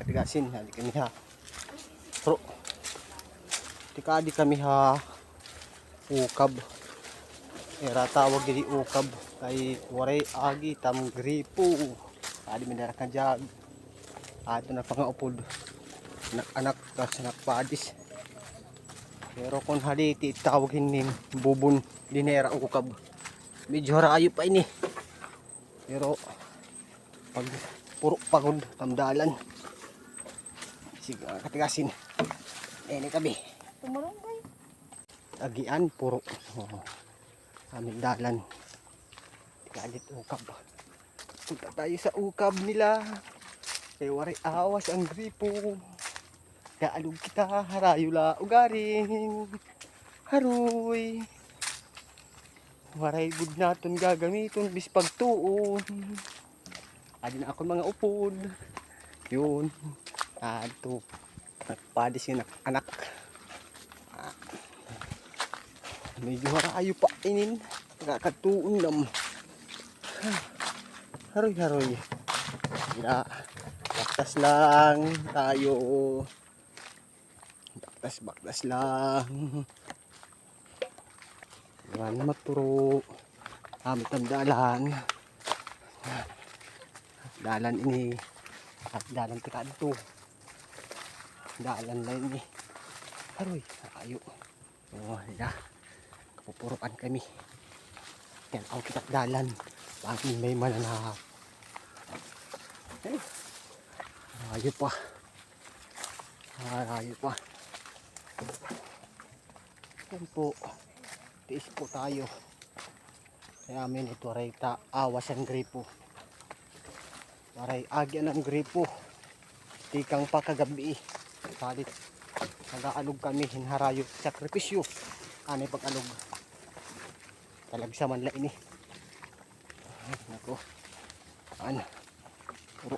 katigasin. Di kami ha. Pero, di kami ha. Ukab. Era tawag diri ukab. Kay waray agi tam gripo. Adi minara ka jag. Ato na pangaupod. Anak-anak tas nakpadis. Pero kung haliti tawagin nin bubon dinera ukab. Medyo harayo pa ini. Pero pag puro pagod tamdalan. Sige katigasin. Ini kabi. Tumarong bay. Agian puro. Aming dalan. Galit ukab. Punta tayo sa ukab nila. Kaya waray awas ang gripo. Kaalog kita harayo la ugarin. Haroy. Waray good naton gagamiton bis pagtuon. Adi na ako mga upod. Yun. Ato. Nagpadis yung anak. Medyo harayo pa inin. Nakakatuon nam. Haroy. Ya, baktas lang tayo. Baktas lang. Yan maturo. Amit ang dalan. Dalan ini. At dalan tika dito. Dalan lang ini. Haroy, harayo. Oh, ya. Kapupuruan kami. Yan, ako kitak dalan. Bakit may mananahap. Harayo pa. Yan po. Tiis po tayo. Kaya amin ito ray awas ang gripo. Waray agyan ang gripo. Tikang pa kagabi. Salit. Nag-aalog kami hinharayo. Sakripisyo. Anay pag-alog. Talagsaman la ini. Ay, nako. Ano? Puro.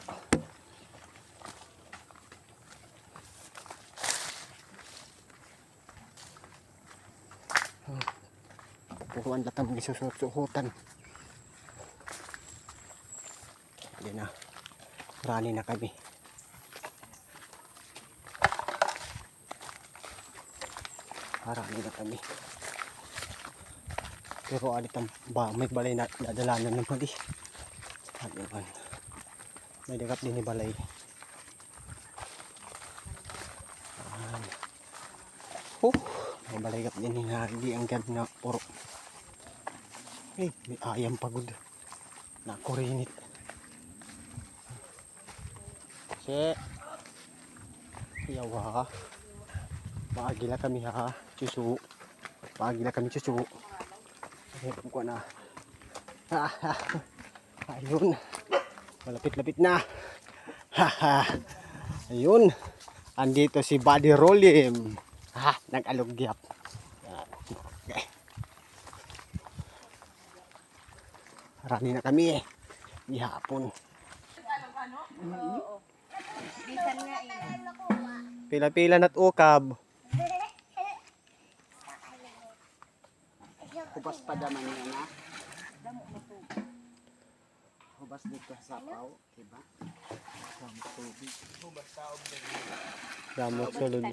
Puruan latang gisusuhutan. Hindi na. Rani na kami. Rani na kami. Pero alit ang may balay na nadalanan naman di. Anuman. May dekat din ni balay. May balay kap din ni hindi ang ganda na puro. May ayam pagod. Nakurinit. Kasi yawa. Paagila kami ha. Susu. Paagila kami susu. Ayun ko na. Ayun. Malapit-lapit na. Ayun. Andito si Buddy Rolim. Nag-alugyap. Okay. Rani na kami eh. Gihapon. Pila-pila na't ukab. Hubas pa daman niya na. Hubas dito sa sapaw, diba? Damot tubig. Hubas taob din. Damot sulod.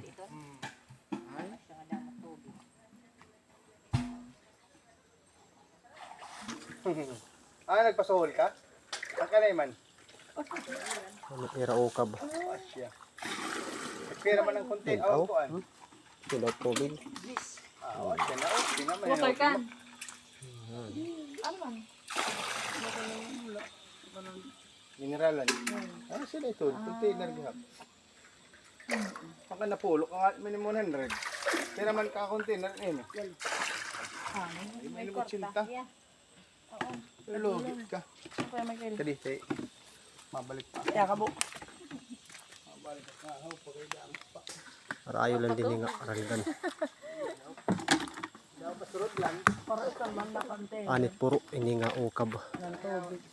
Ay? Nagpasuhol ka? Saan ka na iman? Ano ira ukab? Asya. Nagpira man ng konti. Awan ko an. Pila tubig. Asya na. Pinaman. Water can. Ano man? Mineralan. Sila ito. Container gihap. Pagka napulok ang minimum 100. Pira man ka container ini. May 80. Pero logit ka. Kadi tay. Mabalik pa. Kaya kabo. Mabalik ka. Pagkailangan pa. Rayo lang din nga arandan. Daw pasurod lang. Para sa man na konti. Anit puro ini nga ukab. Ng tubig.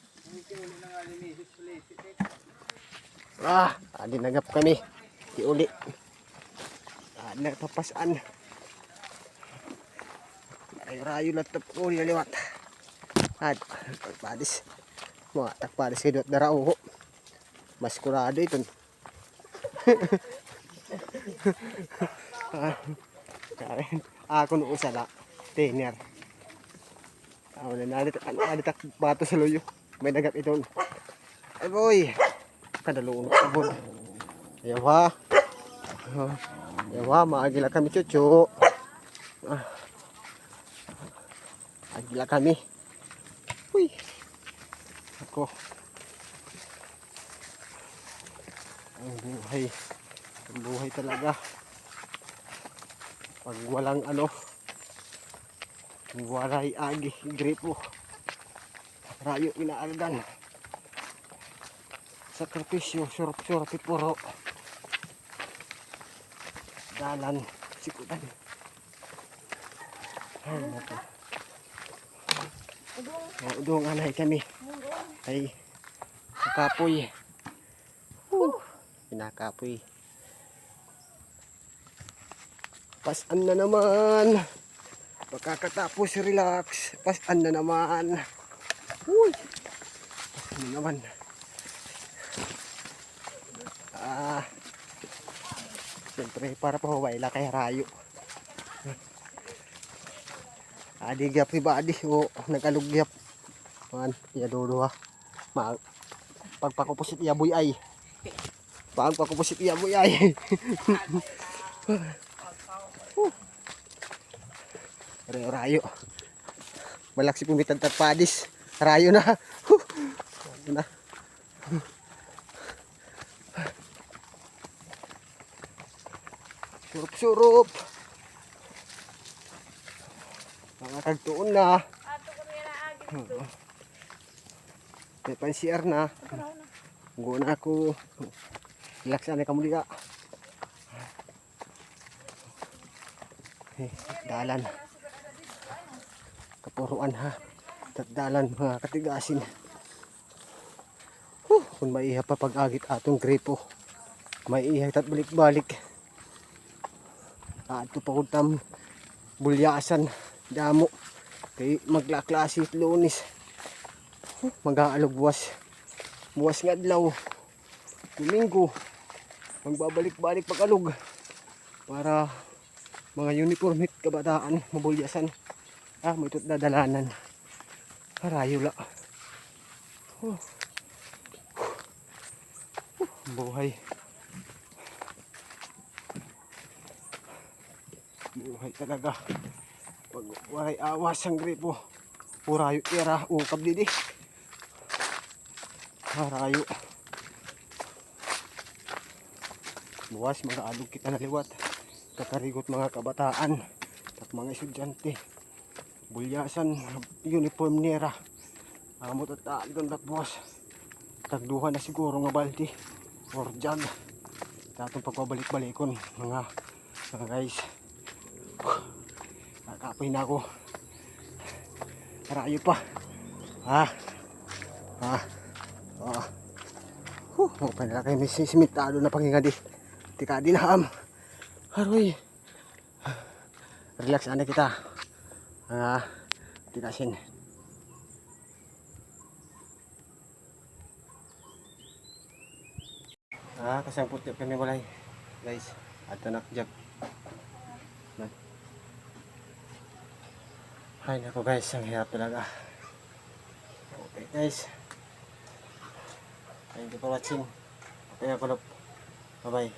Adi nagap kami. Diuli. Nagpapasan. Rayo lang tapo ni liwat. Pagpadis. Mga takpadis kayo at darao. Maskurado ito. Kain. Ako nung usala. Tiner. Wala nalitak bato sa luyo. May dagat ito. Ay boy. Kadalunod ka bon. Yawa. Yawa, maagila kami chuchu. Agila kami. Uy. Ako. Ang buhay. Ang buhay talaga. Pag walang ano, waray agi, gripo. Rayo inaaldan. Sakripisyo, surup-surup puro. Dalan, sikutan. Ay, nato. Udong anay kami. Ay, kapoy. Pinakapoy. Pasan na naman. Pagkakatapos relax. Pasan na naman. Uy. Pasan na naman. Siyempre para pahuway kay rayo. Adigyap pribadi o nagalugyap. Man, iya dulu ha. Pagpakupusit iya boy ay. Pagpakupusit iya boy ay. Rayo. Malaksi pumitan padis. Rayo na. Rayo na. Surup-surup. Mga kagtuon na. May pansiar na. Go na ako. Relax na kamu liga. Dalan. Kapuruan ha. Dalan mga katigasin. Kung maiha pa pag-agit atong gripo. Maiha tat balik-balik. Ato pa kutam bulyasan damo kay maglaklase Lunes mag-aalog buwas nga adlaw Domingo magbabalik-balik pag-alog para mga uniform hit kabataan mabulyasan may itot dadalanan harayo la buhay talaga pag waray awas ang gripo purayo tira ukab didi harayo buwas mag-aalog kita na liwat kakarigot mga kabataan at mga estudyante bulyasan uniform nera amot at aalgon at buwas tagduhan na siguro nga balti or jug tatong pagpabalik-balikon mga guys. Nakapoy na ako. Rayo pa. Mukha nila kayo may simitado na pangingadi. Tika dinaham. Haroy. Relax anda kita. Tikasin. Kasangput yun kami walay. Guys, ato nakjab. Ay nako guys, ang hirap talaga. Okay guys. Thank you for watching. Okay, bye bye.